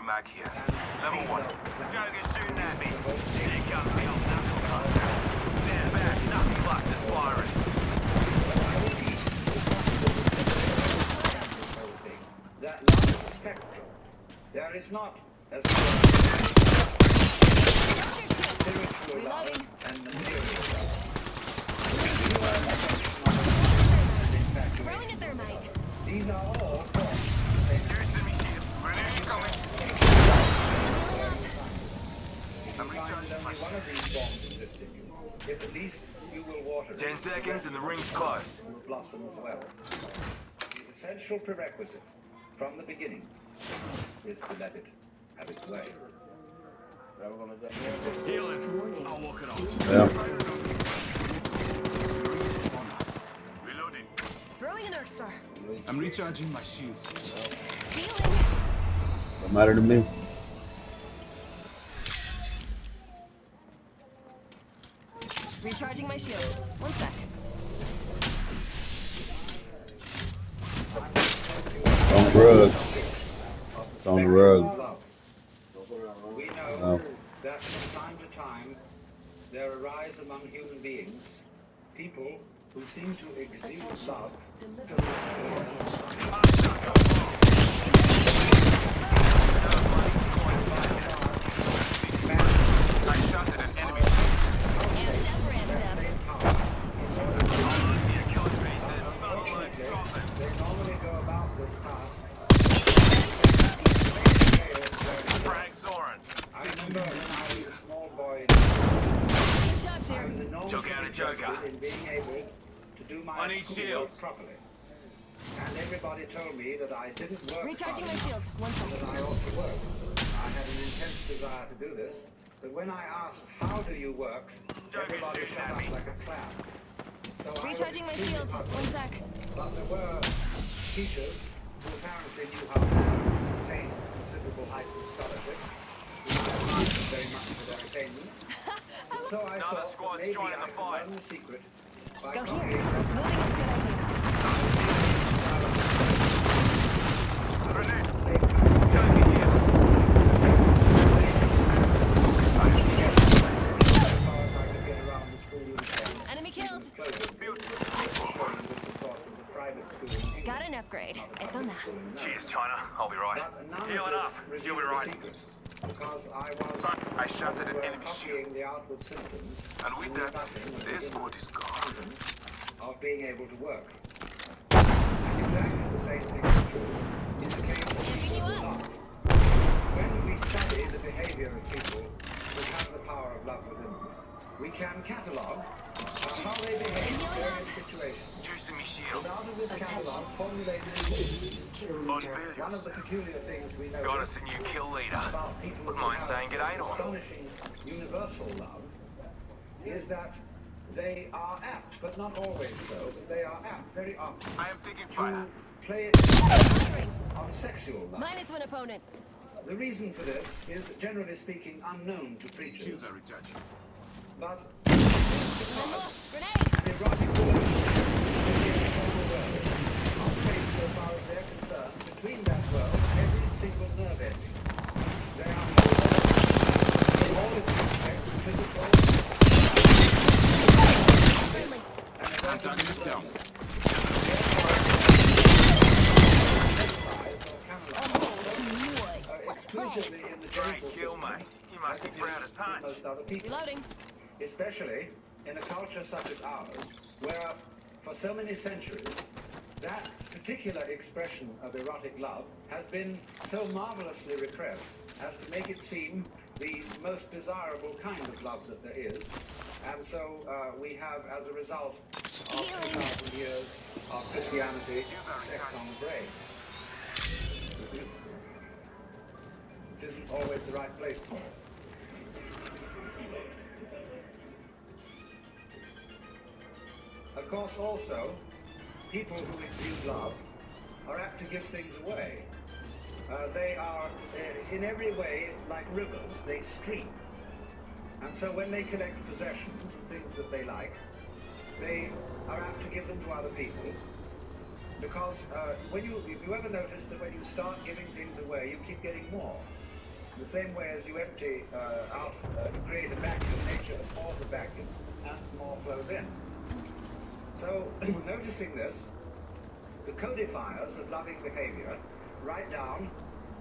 mag here. Level 1. Joker's shooting at me. Here comes the old knuckle cluster. Stand back, knuckle cluster's firing. That large spectrum, there is not as spiritual love and material love. Throwing a thermite. These are all forms. Houston, me here. Grenade coming. I'm recharging only one of these forms exist in you. If at least you will water it, 10 seconds and the ring's closed. will blossom as well. The essential prerequisite from the beginning is to let it have its way. Healing. I'll walk it off. Yeah. Reloading. Throwing an Earth Star. I'm recharging my shields. Healing. Don't matter to me. Recharging my shields. 1 sec. It's on the rug. It's on the rug. We know Oh. that from time to time there arise among human beings people who seem to exude love. I shot at an enemy. Amped up, ramped up. They normally go about this task. Frag Zoran. I remember when I was a small boy, Taking shots I here. was enormously Took out a Joker. interested in being able to do I my need schoolwork shields. properly. And everybody told me that I didn't work Recharging my hard shields. 1 enough, sec. that I ought to work. I had an intense desire to do this, but when I asked, how do you work, everybody shooting shut at up me. like a clown. So I was Recharging my extremely shields. puzzled. 1 sec. But there were teachers who apparently knew how to attain considerable heights of scholarship. I admired them very much for their attainments. So I Another thought squad's maybe joining I the could fight. learn the secret by Go copying here. them. Moving is a good idea. Grenade. Same kind of Joker here. Enemy killed. Got an upgrade. Eto na. Cheers, China. I'll be right. Healing up. You'll be right. Because I I shot at an was enemy shield. copying the outward symptoms And with that, their squad is gone. of being able to work. And exactly the same thing is true in the case of Picking you people who up. love. When we study the behavior of people who have the power of love within them, we can catalogue how they behave in various situations. Juicing me shield. And out of this catalogue formulates one of the peculiar things we know Got us a new kill leader. about people Wouldn't who mind have saying g'day to 'em. astonishing universal love is that they are apt, but not always so, but they are apt very often I am taking to fire. play it Firing. on sexual love. Minus one opponent. The reason for this is, generally speaking, unknown to preachers, Shields are recharging. but Grenade. erotic relations in the formal world operate so far as they're concerned between that world and every single nerve ending. They are in all its aspects, physical, Friendly. and Antagonist down. exclusively in the Great genital kill, system, mate. You must as be it proud is as punch. with most other people. Reloading. Especially in a culture such as ours, where for so many centuries, that particular expression of erotic love has been so marvelously repressed as to make it seem the most desirable kind of love that there is. And so we have, as a result of 2,000 years of Christianity, sex on the brain. It isn't always the right place for it. Of course, also, people who exude love are apt to give things away. They are, in every way, like rivers. They stream. And so when they collect possessions and things that they like, they are apt to give them to other people. Because if you ever notice that when you start giving things away, you keep getting more. the same way as you empty out to create a vacuum, nature abhors a vacuum, and more flows in. So, noticing this, the codifiers of loving behavior write down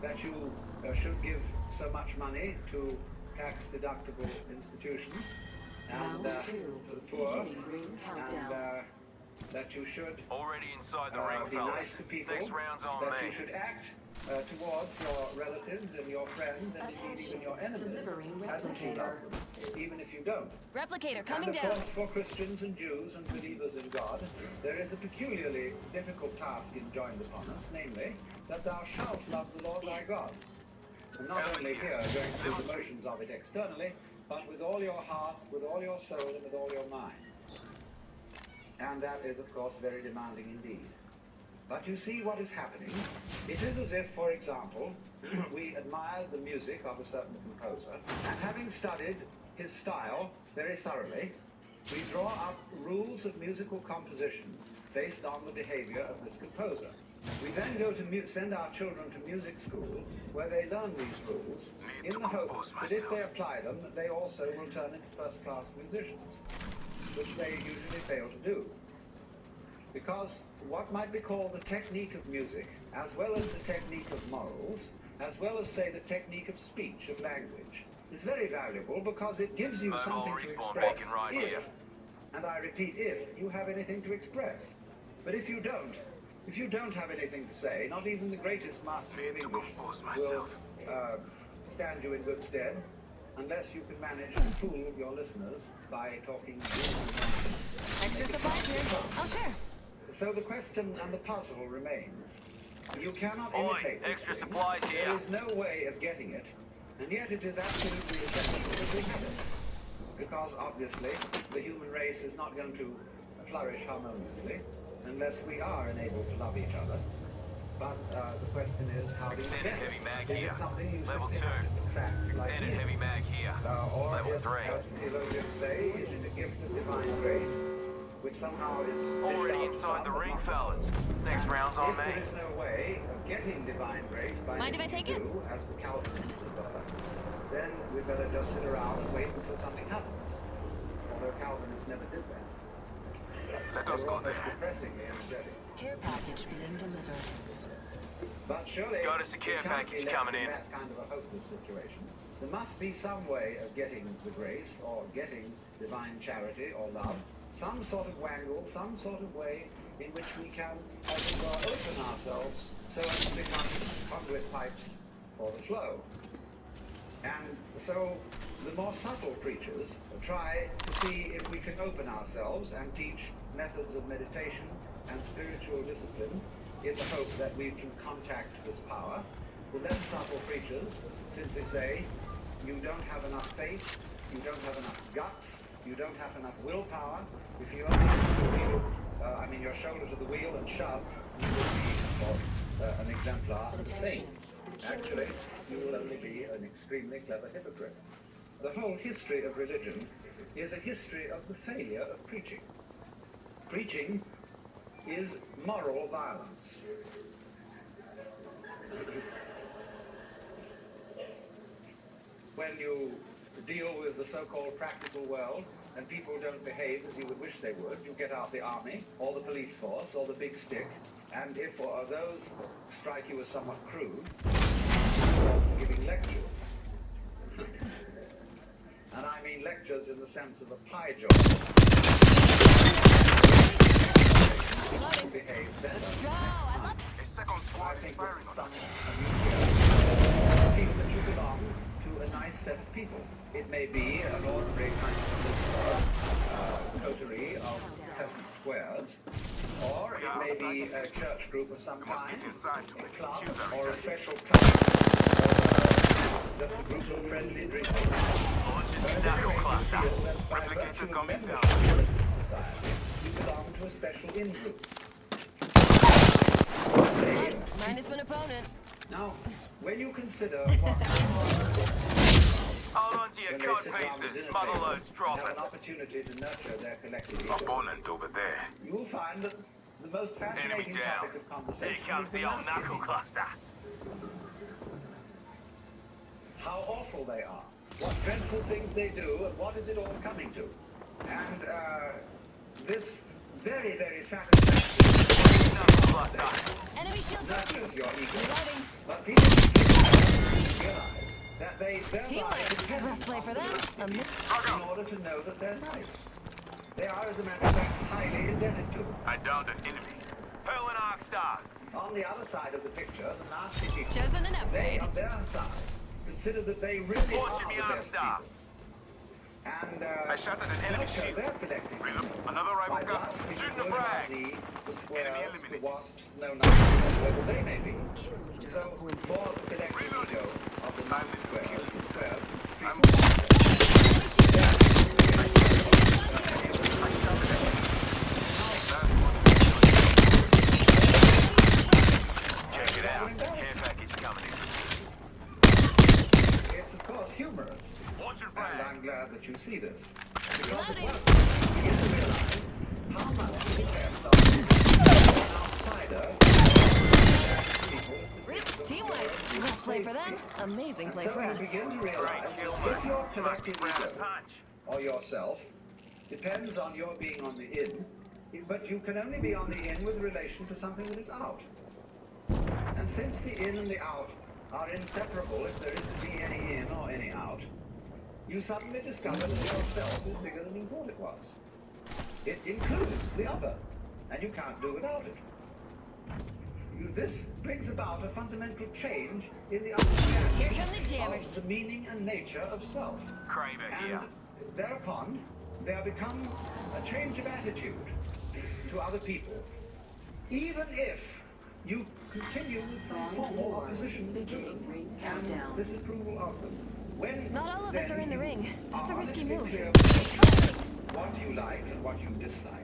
that you should give so much money to tax-deductible institutions and to the poor, and that you should Already inside the ring, be fellas. nice to people, Next round's on that you me. should act towards your relatives and your friends and indeed even your enemies as if you love them, even if you don't. Replicator coming And of down. course, for Christians and Jews and believers in God, there is a peculiarly difficult task enjoined upon us, namely, that thou shalt love the Lord thy God. And not only here, going through the motions of it externally, but with all your heart, with all your soul, and with all your mind. And that is, of course, very demanding indeed. But you see what is happening. It is as if, for example, we admire the music of a certain composer, and having studied his style very thoroughly, we draw up rules of musical composition based on the behavior of this composer. We then go to send our children to music school, where they learn these rules, in the hope that if they apply them, they also will turn into first-class musicians, which they usually fail to do. Because what might be called the technique of music, as well as the technique of morals, as well as, say, the technique of speech, of language, is very valuable because it gives you Mobile something to respawn express beacon right if, here. and I repeat, if you have anything to express. But if you don't have anything to say, not even the greatest master of English will stand you in good stead, unless you can manage to fool your listeners by talking nonsense. Extra supplies here. I'll share. So the question and the puzzle remains. You cannot Oi, imitate this extra thing. supplies here. There is no way of getting it, and yet it is absolutely essential that we have it. Because obviously, the human race is not going to flourish harmoniously unless we are enabled to love each other. But the question is, how do you Extended get heavy mag it? Is here. it something you Level simply 2. have to contract like Extended music? heavy mag here. Or Level is, 3. as theologians say, is it a gift of divine grace, which somehow is Already dished out inside some, the but ring, not fellas. all? Next And round's on if me. there is no way of getting divine grace by Mind if I anything take it? you do, as the Calvinists prefer, then we'd better just sit around and wait until something happens. Although Calvinists never did that. Let They us were go almost there. depressingly energetic. Care package being delivered. But surely, Got us a care we can't be package left coming in. that kind of a hopeless situation. There must be some way of getting the grace, or getting divine charity or love, some sort of wangle, some sort of way in which we can, as it were, open ourselves so as to become conduit pipes for the flow. And so the more subtle preachers try to see if we can open ourselves and teach methods of meditation and spiritual discipline in the hope that we can contact this power. The less subtle preachers simply say, you don't have enough faith, you don't have enough guts, you don't have enough willpower. If you only put the wheel, your shoulder to the wheel and shove, you will be, of course, an exemplar of the saint. Actually, you will only be an extremely clever hypocrite. The whole history of religion is a history of the failure of preaching. Preaching is moral violence. When you deal with the so-called practical world and people don't behave as you would wish they would, you get out the army or the police force or the big stick, and if those strike you as somewhat crude, you're giving lectures. And I mean lectures in the sense of a pie job. Loading. Behave better. Let's go. I love. A second I squad is think firing that on us. feel that you belong to a nice set of people. It may be an ordinary kind of coterie of peasant squares, or it may be a church group of some We must kind, get inside to a make the club, queue very or a tight. special club, or just a group of friendly drinkers. Launch into knuckle cluster. Replicator coming down. Society, you belong to a special in-group. Loading. Minus one opponent. Now, when you consider what Hold on to your when they cod sit around the pieces. dinner Mother table load's and dropping. have an opportunity to nurture their collective ego, Opponent over there. you will find that the most Enemy fascinating down. topic of conversation Here comes is the old monarchy. knuckle cluster. How awful they are, what dreadful things they do, and what is it all coming to. And this very, very satisfactory Enemy shield broken. nurtures your ego. Reloading. But people realize that they thereby Teamwork. depend Rough play for them. in order to know that they're nice. They are, as a matter of fact, highly indebted to them. I downed an enemy. Pearl and Arkstar. On the other side of the picture, the nasty people, Chosen an they, upgrade. on their side, consider that they really Launch are me the best Arkstar. people. And I shot at an enemy so shield. they're collecting. Reload. Another rival By gun. us, Shooting the a frag. bourgeoisie, the Enemy squares, the eliminated. wasps, no numbers, whatever they may be. So, for the collective ego of the non-squares, the squares, I'm Check it out. Care package coming in. it's of course humorous. Launching And frag. I'm glad that you see this. Because at Reloading. once you begin to realize how much the depends on an outsider people Teamwork. Rough play for them. Amazing play so for you us. begin to realize Right, kill if your Must collective round ego punch. or yourself depends on your being on the in, but you can only be on the in with relation to something that is out. And since the in and the out are inseparable if there is to be any in or any out, you suddenly discover that yourself is bigger than you thought it was. It includes the other, and you can't do without it. This brings about a fundamental change in the understanding Here come the jammers. of the meaning and nature of self. Craver And here. thereupon, there becomes a change of attitude to other people. Even if you continue with some Round form of 4. opposition to Beginning them ring and countdown. disapproval of them. When Not all of us then are in the you ring. That's a are risky honestly move. clear about what you like and what you dislike.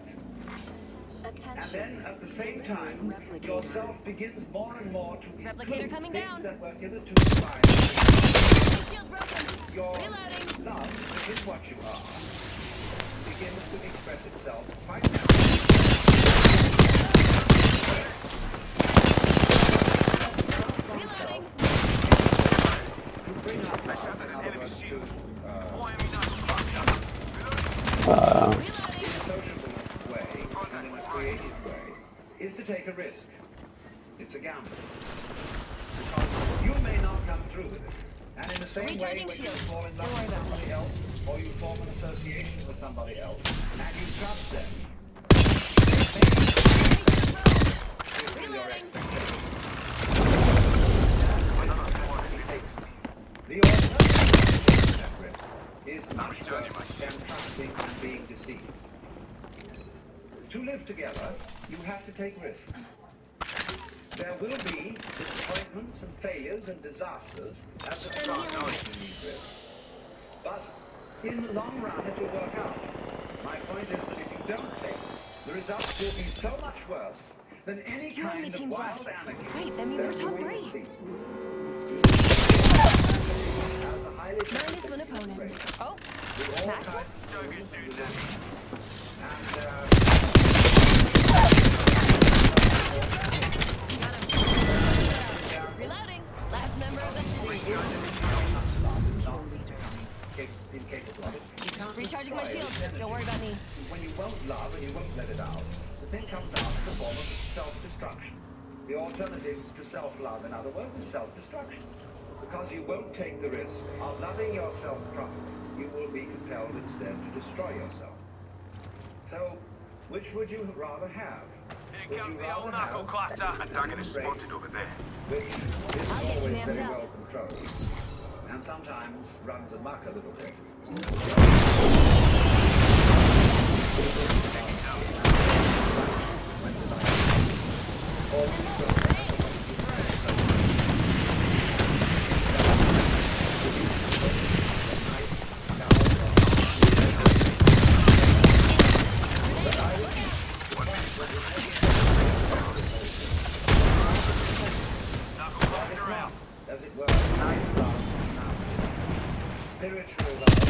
And Attention. then at the same time, Replicator. yourself begins more and more to Replicator include coming things down. that were hitherto defined. Enemy shield broken. Your Reloading. love is what you are. Begins to express itself quite naturally. Reloading. To bring up love, in other words, to Why am I not fucked up? Reloading. in a sociable way and in a creative way, is to take a risk. It's a gamble. Because you may not come through with it. And in the same way, Recharging when you shield. fall in Don't love worry with about somebody else, or you form an association with somebody else, and you trust them, they may fulfill your Reloading. expectations. another squad is in X. The alternative to that risk is much worse than trusting and being deceived. To live together, you have to take risks. There will be disappointments and failures and disasters as a result of these risks. But in the long run, it will work out. My point is that if you don't take, the results will be so much worse than any Two kind enemy of teams wild left. anarchy. Wait, that means we're you top may 3. see. As a highly Minus one opponent. race, Oh, with all Max? kinds Don't get too damaged. and reloading. Last member of the team. incapable of it. You can't Recharging my destroy shield. it. Don't worry about me. When you won't love and you won't let it out, the thing comes out in the form of self-destruction. The alternative to self-love, in other words, is self-destruction. Because you won't take the risk of loving yourself properly, you will be compelled instead to destroy yourself. So, which would you rather have? Here Would comes you the old rather knuckle have cluster. Antagonist spotted over there. which is I'll get you always amped very up. well controlled, and sometimes runs amok a little bit. Knuckle cluster out. As it were, nice love, spiritual love,